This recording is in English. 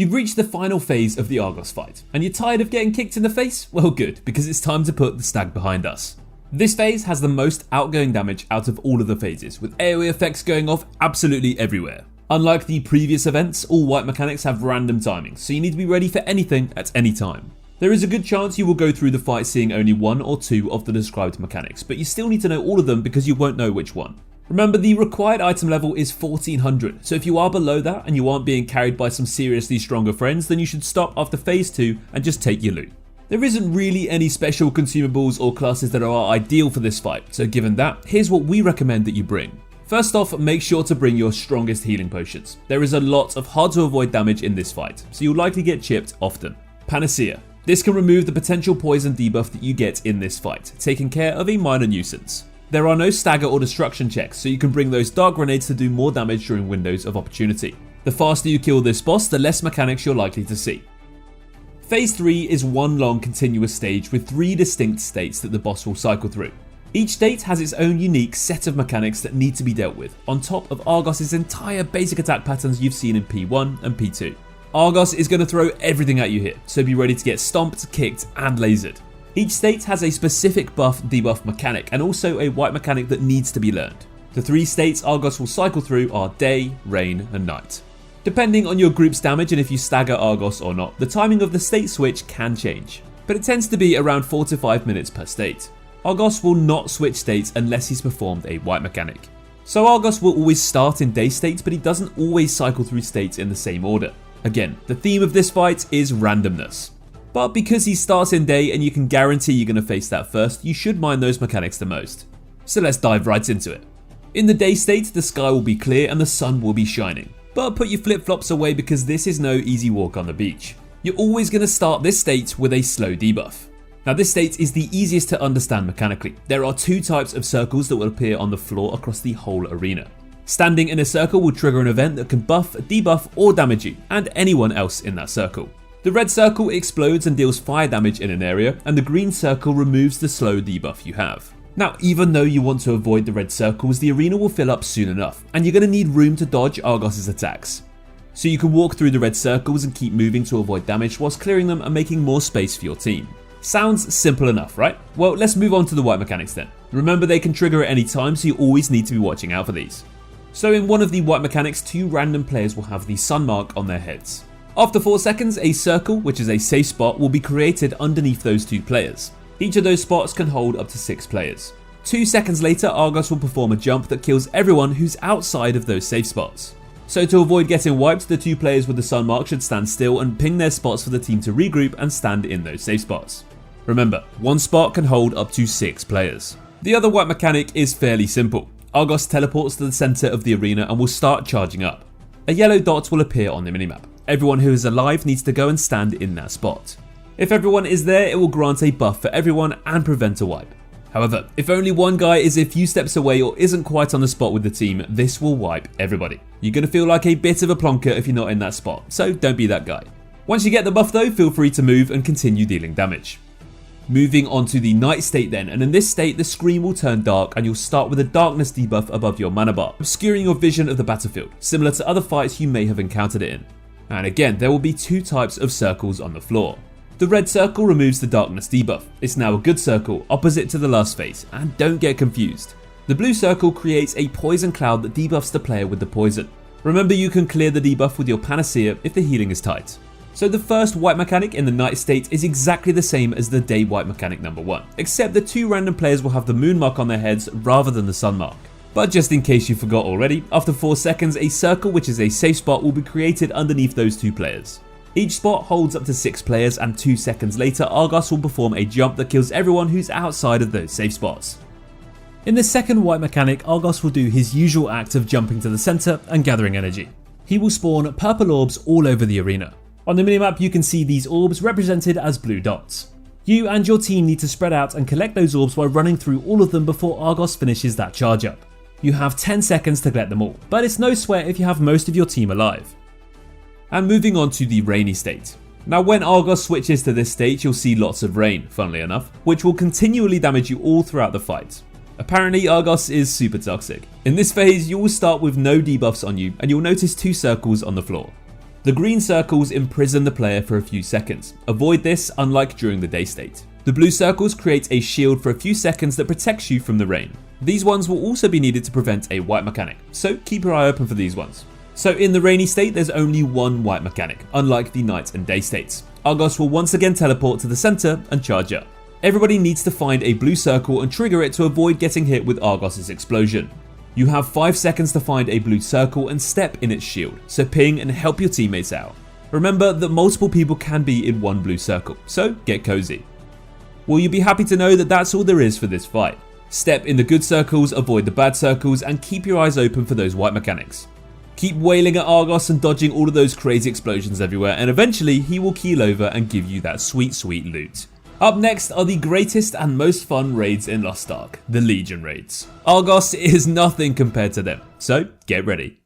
You've reached the final phase of the Argos fight, and you're tired of getting kicked in the face? Well good, because it's time to put the stag behind us. This phase has the most outgoing damage out of all of the phases, with AoE effects going off absolutely everywhere. Unlike the previous events, all wipe mechanics have random timing, so you need to be ready for anything at any time. There is a good chance you will go through the fight seeing only one or two of the described mechanics, but you still need to know all of them because you won't know which one. Remember, the required item level is 1400, so if you are below that and you aren't being carried by some seriously stronger friends, then you should stop after phase 2 and just take your loot. There isn't really any special consumables or classes that are ideal for this fight, so given that, here's what we recommend that you bring. First off, make sure to bring your strongest healing potions. There is a lot of hard to avoid damage in this fight, so you'll likely get chipped often. Panacea. This can remove the potential poison debuff that you get in this fight, taking care of a minor nuisance. There are no stagger or destruction checks, so you can bring those dark grenades to do more damage during windows of opportunity. The faster you kill this boss, the less mechanics you're likely to see. Phase 3 is one long continuous stage with 3 distinct states that the boss will cycle through. Each state has its own unique set of mechanics that need to be dealt with, on top of Argos' entire basic attack patterns you've seen in P1 and P2. Argos is going to throw everything at you here, so be ready to get stomped, kicked, and lasered. Each state has a specific buff-debuff mechanic, and also a wipe mechanic that needs to be learned. The 3 states Argos will cycle through are day, rain, and night. Depending on your group's damage and if you stagger Argos or not, the timing of the state switch can change, but it tends to be around 4 to 5 minutes per state. Argos will not switch states unless he's performed a wipe mechanic. So Argos will always start in day states, but he doesn't always cycle through states in the same order. Again, the theme of this fight is randomness. But because he starts in day and you can guarantee you're going to face that first, you should mind those mechanics the most. So let's dive right into it. In the day state, the sky will be clear and the sun will be shining. But put your flip-flops away because this is no easy walk on the beach. You're always going to start this state with a slow debuff. Now this state is the easiest to understand mechanically. There are 2 types of circles that will appear on the floor across the whole arena. Standing in a circle will trigger an event that can buff, debuff, or damage you, and anyone else in that circle. The red circle explodes and deals fire damage in an area, and the green circle removes the slow debuff you have. Now, even though you want to avoid the red circles, the arena will fill up soon enough, and you're going to need room to dodge Argos' attacks. So you can walk through the red circles and keep moving to avoid damage whilst clearing them and making more space for your team. Sounds simple enough, right? Well, let's move on to the wipe mechanics then. Remember, they can trigger at any time, so you always need to be watching out for these. So in one of the wipe mechanics, 2 random players will have the sun mark on their heads. After 4 seconds, a circle, which is a safe spot, will be created underneath those 2 players. Each of those spots can hold up to 6 players. 2 seconds later, Argos will perform a jump that kills everyone who's outside of those safe spots. So to avoid getting wiped, the 2 players with the sun mark should stand still and ping their spots for the team to regroup and stand in those safe spots. Remember, 1 spot can hold up to 6 players. The other wipe mechanic is fairly simple. Argos teleports to the center of the arena and will start charging up. A yellow dot will appear on the minimap. Everyone who is alive needs to go and stand in that spot. If everyone is there, it will grant a buff for everyone and prevent a wipe. However, if only one guy is a few steps away or isn't quite on the spot with the team, this will wipe everybody. You're going to feel like a bit of a plonker if you're not in that spot, so don't be that guy. Once you get the buff though, feel free to move and continue dealing damage. Moving on to the night state then, and in this state the screen will turn dark and you'll start with a darkness debuff above your mana bar, obscuring your vision of the battlefield, similar to other fights you may have encountered it in. And again, there will be 2 types of circles on the floor. The red circle removes the darkness debuff. It's now a good circle, opposite to the last phase, and don't get confused. The blue circle creates a poison cloud that debuffs the player with the poison. Remember, you can clear the debuff with your panacea if the healing is tight. So the first wipe mechanic in the night state is exactly the same as the day wipe mechanic number 1, except the 2 random players will have the moon mark on their heads rather than the sun mark. But just in case you forgot already, after 4 seconds a circle, which is a safe spot, will be created underneath those 2 players. Each spot holds up to 6 players, and 2 seconds later Argos will perform a jump that kills everyone who's outside of those safe spots. In the second wipe mechanic, Argos will do his usual act of jumping to the center and gathering energy. He will spawn purple orbs all over the arena. On the minimap you can see these orbs represented as blue dots. You and your team need to spread out and collect those orbs by running through all of them before Argos finishes that charge up. You have 10 seconds to collect them all, but it's no sweat if you have most of your team alive. And moving on to the rainy state. Now when Argos switches to this state you'll see lots of rain, funnily enough, which will continually damage you all throughout the fight. Apparently Argos is super toxic. In this phase you will start with no debuffs on you and you'll notice 2 circles on the floor. The green circles imprison the player for a few seconds. Avoid this, unlike during the day state. The blue circles create a shield for a few seconds that protects you from the rain. These ones will also be needed to prevent a white mechanic, so keep your eye open for these ones. So in the rainy state, there's only one white mechanic, unlike the night and day states. Argos will once again teleport to the center and charge up. Everybody needs to find a blue circle and trigger it to avoid getting hit with Argos' explosion. You have 5 seconds to find a blue circle and step in its shield, so ping and help your teammates out. Remember that multiple people can be in one blue circle, so get cozy. Well, you'll be happy to know that that's all there is for this fight. Step in the good circles, avoid the bad circles, and keep your eyes open for those white mechanics. Keep wailing at Argos and dodging all of those crazy explosions everywhere, and eventually he will keel over and give you that sweet, sweet loot. Up next are the greatest and most fun raids in Lost Ark, the Legion raids. Argos is nothing compared to them, so get ready.